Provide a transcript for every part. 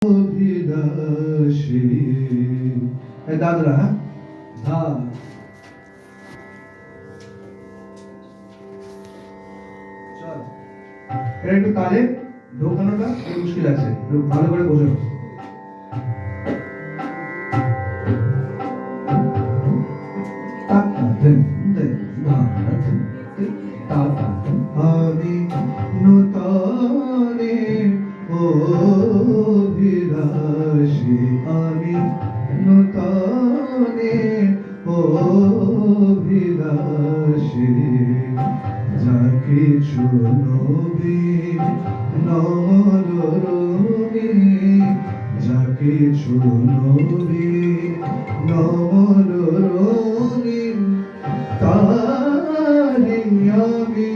অভিলাষী দাদরা হ্যাঁ ধা চল এটা একটু তালে ঢোকানোটা একটু মুশকিল আছে, একটু ভালো করে বোঝো। আমি নূতনে অভিলাষী, আমি নূতনে অভিলাষী, যা কিছু নবীন নমরূপী, যা কিছু নবীন নমরূপী, তারি আমি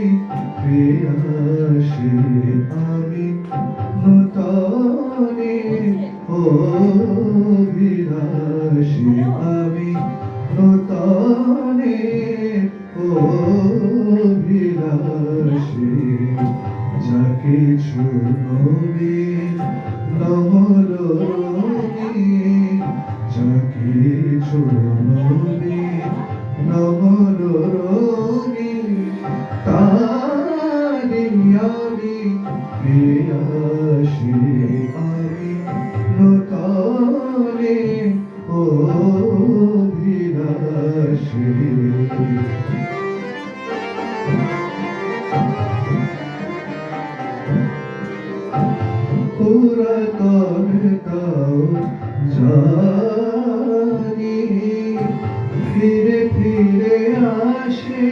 প্রিয়াসী, আমি নূতনে অভিলাষী, আমি নূতনে অভিলাষী, যা কিছু নবীন নমরূপী, যা কিছু নবীন নমরূপী, তারি আমি প্রিয়াসী, আমি নূতনে অভিলাষী। পুরাতন তাও জানি, ফিরে ফিরে আসে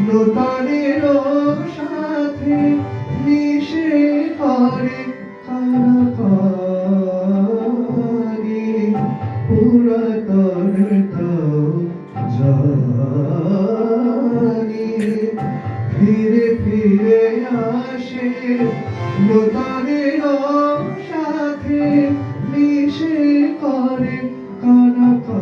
নূতনের সাথে, মিশে করে কারাকারি। পুরাতন তাও জানি, ফিরে ফিরে আসে নূতনের সাথে, মিশে করে কারাকারি।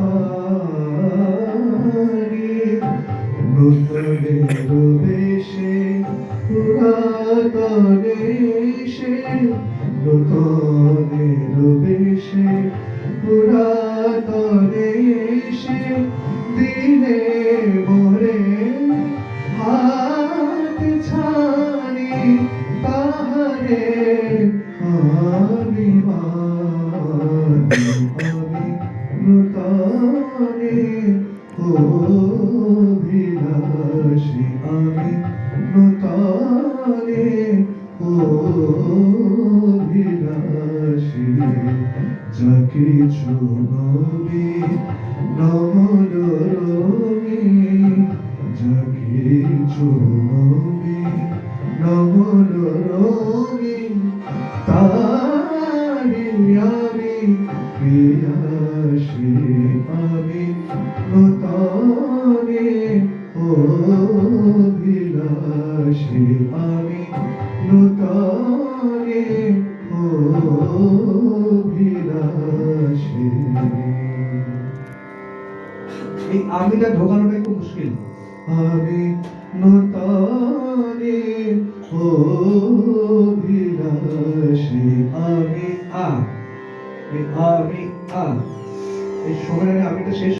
নূতনের বেশে পুরাতনে এসে, নূতনের বেশে পুরাতনে এসে, দিনে মোরে হাত ছানি, তাহারে আমি মানি, আমি নূতনে অভিলাষী, আমি নূতনে অভিলাষী, যা কিছু নবীন নমরূপী, যা কিছু নবীন নমরূপী, তারি আমি প্রিয়াসী, আমি নূতনে অভিলাষী, আমি নূতনে অভিলাষী। এই আমিটা ঢোকানোটা একটু মুশকিল। আমি নূতনে অভিলাষী, আমি আমি এই সময় আমিটা শেষ